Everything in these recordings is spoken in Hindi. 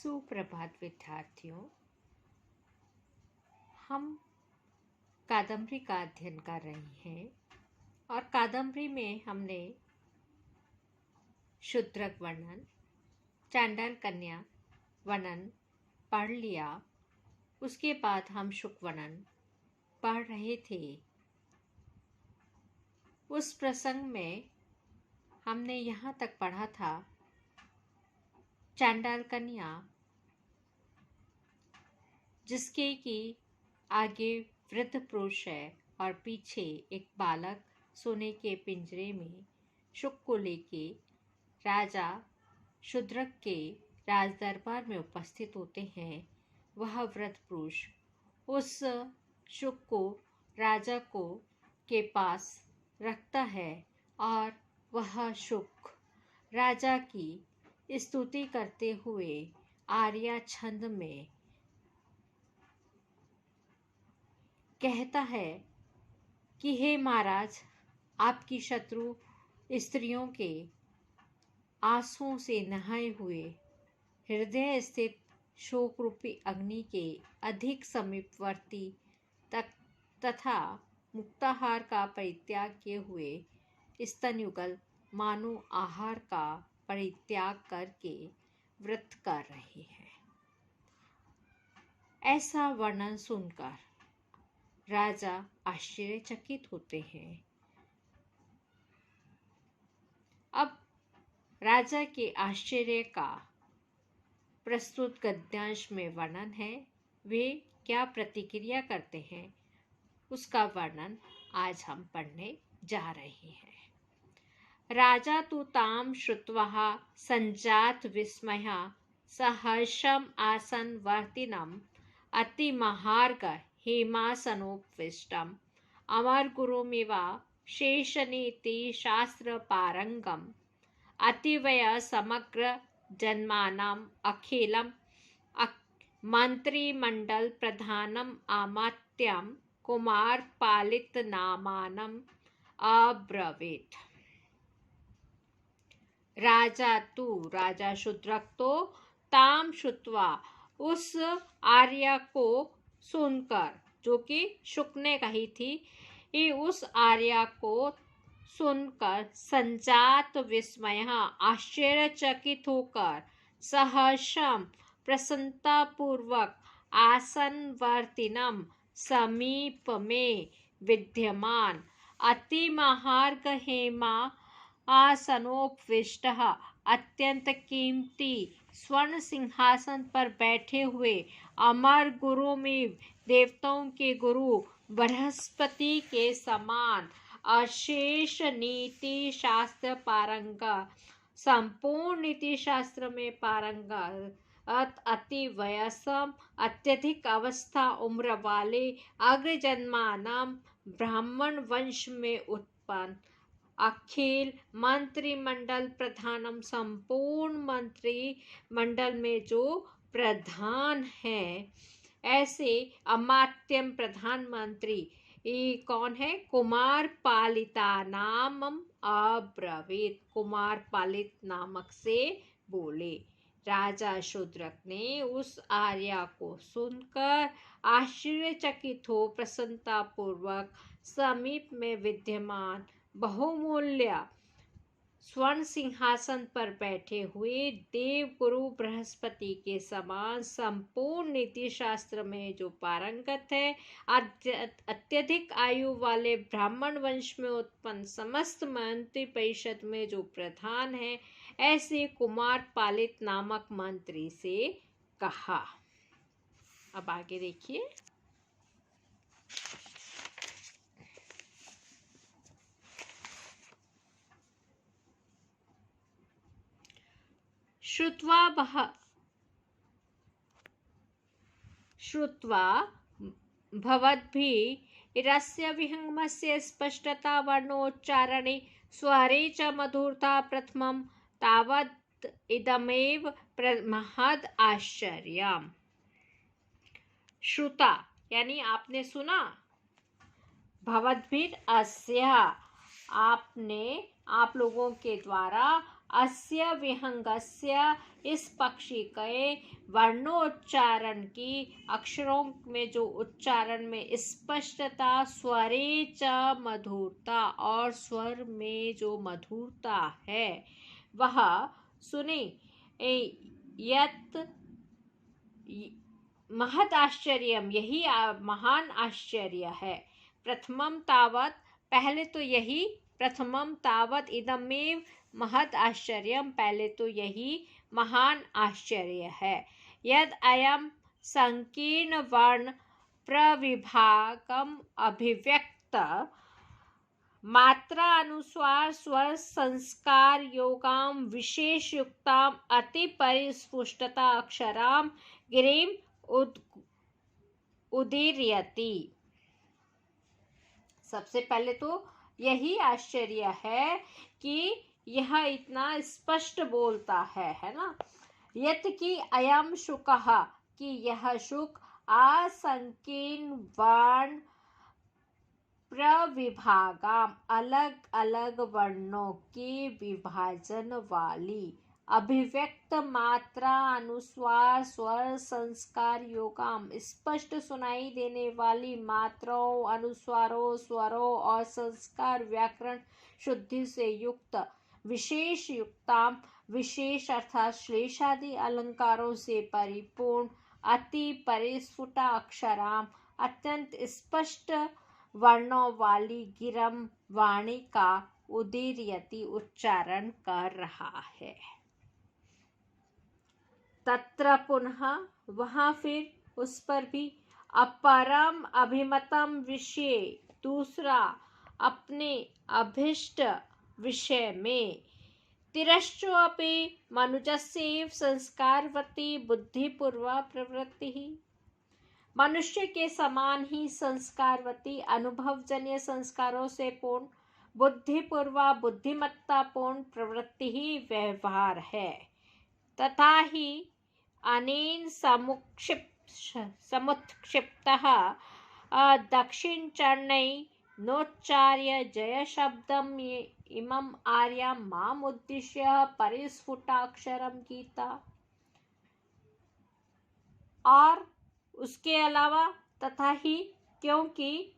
सुप्रभात विद्यार्थियों। हम कादम्बरी का अध्ययन कर रहे हैं और कादम्बरी में हमने शूद्रक वर्णन, चांडाल कन्या वर्णन पढ़ लिया। उसके बाद हम शुक वर्णन पढ़ रहे थे। उस प्रसंग में हमने यहाँ तक पढ़ा था, चांडाल कन्या जिसके कि आगे वृद्ध पुरुष है और पीछे एक बालक सोने के पिंजरे में शुक को लेके राजा शूद्रक के राज दरबार में उपस्थित होते हैं। वह वृद्ध पुरुष उस शुक को राजा को के पास रखता है और वह शुक राजा की स्तुति करते हुए आर्या छंद में कहता है कि हे महाराज, आपकी शत्रु स्त्रियों के आंसुओं से नहाए हुए हृदय स्थित शोक रूपी अग्नि के अधिक समीपवर्ती तथा मुक्ताहार का परित्याग किए हुए स्तनयुगल मानव आहार का परित्याग करके व्रत कर रहे हैं। ऐसा वर्णन सुनकर राजा आश्चर्यचकित होते हैं। अब राजा के आश्चर्य का प्रस्तुत गद्यांश में वर्णन है। वे क्या प्रतिक्रिया करते हैं उसका वर्णन आज हम पढ़ने जा रहे हैं। राजा तु ताम श्रुत्वा संजात विस्मया सहर्षम आसन वर्तिनम अतिमहार्ग हेमासनोपविष्टम अमर गुरुमिवा शेषनीति शास्त्र पारंगम अतिवय समग्र जन्मानम अखिलम मंत्रिमंडल प्रधानम अमात्यम कुमार पालित नामानम अब्रवीत। राजा शूद्रक तो ताम श्रुत्वा उस आर्या को सुनकर, जो कि शुक ने कही थी, उस आर्या को सुनकर संजात विस्मय आश्चर्यचकित होकर सहर्षम प्रसन्नता पूर्वक आसनवर्तिनम समीप में विद्यमान अतिमहार्ग हेमा आसनोपविष्ट अत्यंत कीमती स्वर्ण सिंहासन पर बैठे हुए अमर गुरु में देवताओं के गुरु बृहस्पति के समान अशेष नीति शास्त्र पारंगत, संपूर्ण नीति शास्त्र में पारंगत, अति वयसम अत्यधिक अवस्था उम्र वाले अग्रजन्मानम ब्राह्मण वंश में उत्पन्न अखिल मंत्रिमंडल प्रधानम संपूर्ण मंत्री मंडल में जो प्रधान है, ऐसे अमात्यम प्रधानमंत्री कौन है? कुमार पालिता नामम अब्रवीत, कुमार पालित नामक से बोले। राजा शूद्रक ने उस आर्या को सुनकर आश्चर्यचकित हो प्रसन्नता पूर्वक समीप में विद्यमान बहुमूल्य स्वर्ण सिंहासन पर बैठे हुए देव गुरु बृहस्पति के समान संपूर्ण नीति शास्त्र में जो पारंगत है, अत्यधिक आयु वाले ब्राह्मण वंश में उत्पन्न समस्त मंत्री परिषद में जो प्रधान है, ऐसे कुमार पालित नामक मंत्री से कहा। अब आगे देखिए। श्रुत्वा भवद्भिरस्य विहंगमस्य स्पष्टता वर्णोच्चारणे स्वरे च मधुरता प्रथमं तावद् इदमेव महद आश्चर्यम्। श्रुता यानी आपने सुना, भवद्भिर अस्य आपने आप लोगों के द्वारा अस्य विहंगस्य, इस पक्षी के वर्णोच्चारण की, अक्षरों में जो उच्चारण में स्पष्टता, स्वरे च मधुरता, और स्वर में जो मधुरता है वह सुने। यत महद आश्चर्यम, यही महान आश्चर्य है। प्रथमम तावत, पहले तो यही, प्रथमम तावत इदमेव महद आश्चर्यम, पहले तो यही महान आश्चर्य है। यद अयम संकीर्ण वर्ण प्रविभागम अभिव्यक्त मात्रा अनुस्वार स्वर संस्कार योगाम विशेष युक्ताम अति परिस्फुटता अक्षराम गिरिम उदीर्यति। सबसे पहले तो यही आश्चर्य है कि यह इतना स्पष्ट बोलता है ना। यत की अयम शुकः, कि यह शुक असंकीर्ण वर्ण प्रविभागाम, अलग अलग वर्णों के विभाजन वाली, अभिव्यक्त मात्रा अनुस्वार स्वर संस्कार योगाम, स्पष्ट सुनाई देने वाली मात्राओं, अनुस्वारों, स्वरों और संस्कार व्याकरण शुद्धि से युक्त, विशेष युक्ताम, विशेष अर्थात श्लेषादि अलंकारों से परिपूर्ण, अति परिस्फुटा अक्षराम, अत्यंत स्पष्ट वर्णों वाली गिरम वाणी का उदीर्यति उच्चारण कर रहा है। तत्र पुनः, वहां फिर उस पर भी, अपरम अभिमतम विषय, दूसरा अपने अभिष्ट विषय में, तिरश्चोऽपि मनुजस्यैव संस्कारवती बुद्धिपूर्वा प्रवृत्ति, मनुष्य के समान ही संस्कारवती, अनुभवजन्य संस्कारों से पूर्ण, बुद्धिपूर्वा बुद्धिमत्ता पूर्ण प्रवृत्ति ही व्यवहार है। तथा ही अनेन समुत्क्षिप्तः दक्षिणचरणै नोच्चार्य जय शब्दम इमं आर्यां माम उद्दिश्य परिस्फुटाक्षरम गीता। और उसके अलावा तथा ही, क्योंकि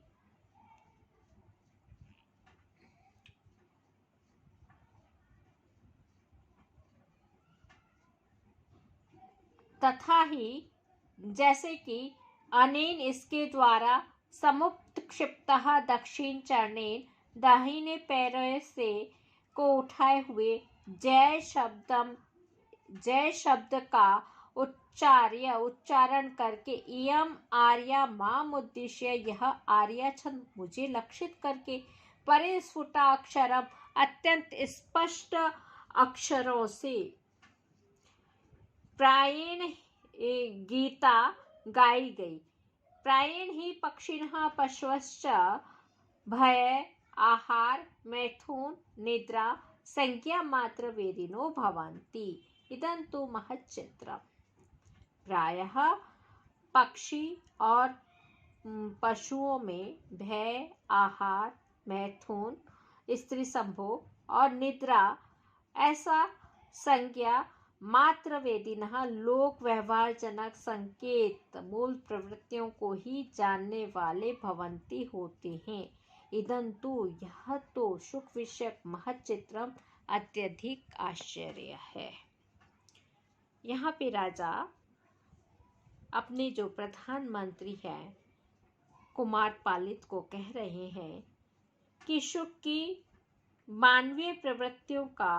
तथा ही जैसे कि अनेन इसके द्वारा, समुत्क्षिप्तः दक्षिण चरणेन, दाहिने पैरों से को उठाए हुए, जय शब्द का उच्चारण करके, इयम आर्या माम उद्देश्य, यह आर्या छंद मुझे लक्षित करके, परिस्फुटा अक्षरम, अत्यंत स्पष्ट अक्षरों से, प्रायेण गीता गाई गई। प्रायेण ही पक्षिणः पशवश्च भय आहार मैथुन निद्रा संज्ञा मात्र वेदिनो भवन्ति। इदं तु महच्चित्रम्। प्रायः पक्षी और पशुओं में भय, आहार, मैथुन, स्त्री संभोग और निद्रा ऐसा संज्ञा मात्र वेदिनः, लोक व्यवहारजनक संकेत मूल प्रवृत्तियों को ही जानने वाले भवंती होते हैं। इदंतु, यह तो सुख विषयक महच्चित्रम, अत्यधिक आश्चर्य है। यहाँ पे राजा अपने जो प्रधानमंत्री है कुमार पालित को कह रहे हैं कि शुक की मानवीय प्रवृत्तियों का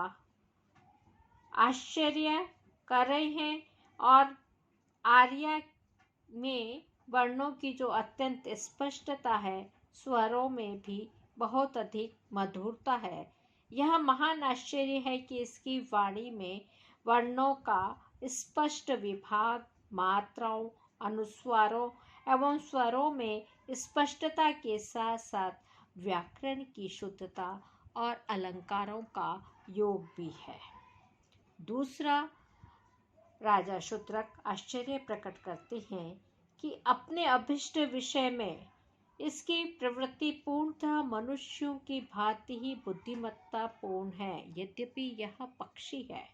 आश्चर्य कर रहे हैं, और आर्या में वर्णों की जो अत्यंत स्पष्टता है, स्वरों में भी बहुत अधिक मधुरता है। यह महान आश्चर्य है कि इसकी वाणी में वर्णों का स्पष्ट विभाग, मात्राओं, अनुस्वारों एवं स्वरों में स्पष्टता के साथ साथ व्याकरण की शुद्धता और अलंकारों का योग भी है। दूसरा, राजा शूद्रक आश्चर्य प्रकट करते हैं कि अपने अभिष्ट विषय में इसकी प्रवृत्ति पूर्णतः मनुष्यों की भांति ही बुद्धिमत्तापूर्ण है, यद्यपि यह पक्षी है,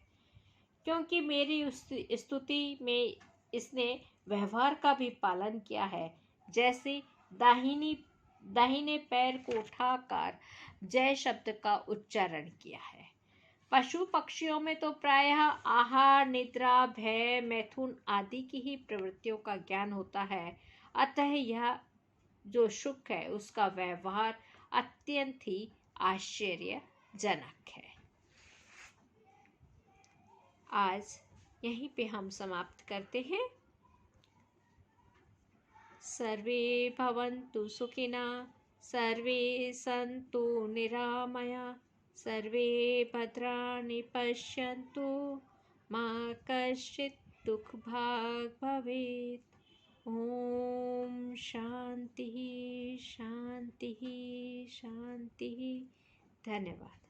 क्योंकि मेरी उस स्तुति में इसने व्यवहार का भी पालन किया है, जैसे दाहिने पैर को उठाकर जय शब्द का उच्चारण किया है। पशु पक्षियों में तो प्रायः आहार, निद्रा, भय, मैथुन आदि की ही प्रवृत्तियों का ज्ञान होता है, अतः यह जो शुक है उसका व्यवहार अत्यंत ही आश्चर्यजनक है। आज यहीं पे हम समाप्त करते हैं। सर्वे भवन्तु सुखिनः, सर्वे सन्तु निरामया, सर्वे भद्राणि पश्यन्तु, मा कश्चित् दुःखभाग् भवेत्। ॐ शान्तिः शान्तिः शान्तिः। धन्यवाद।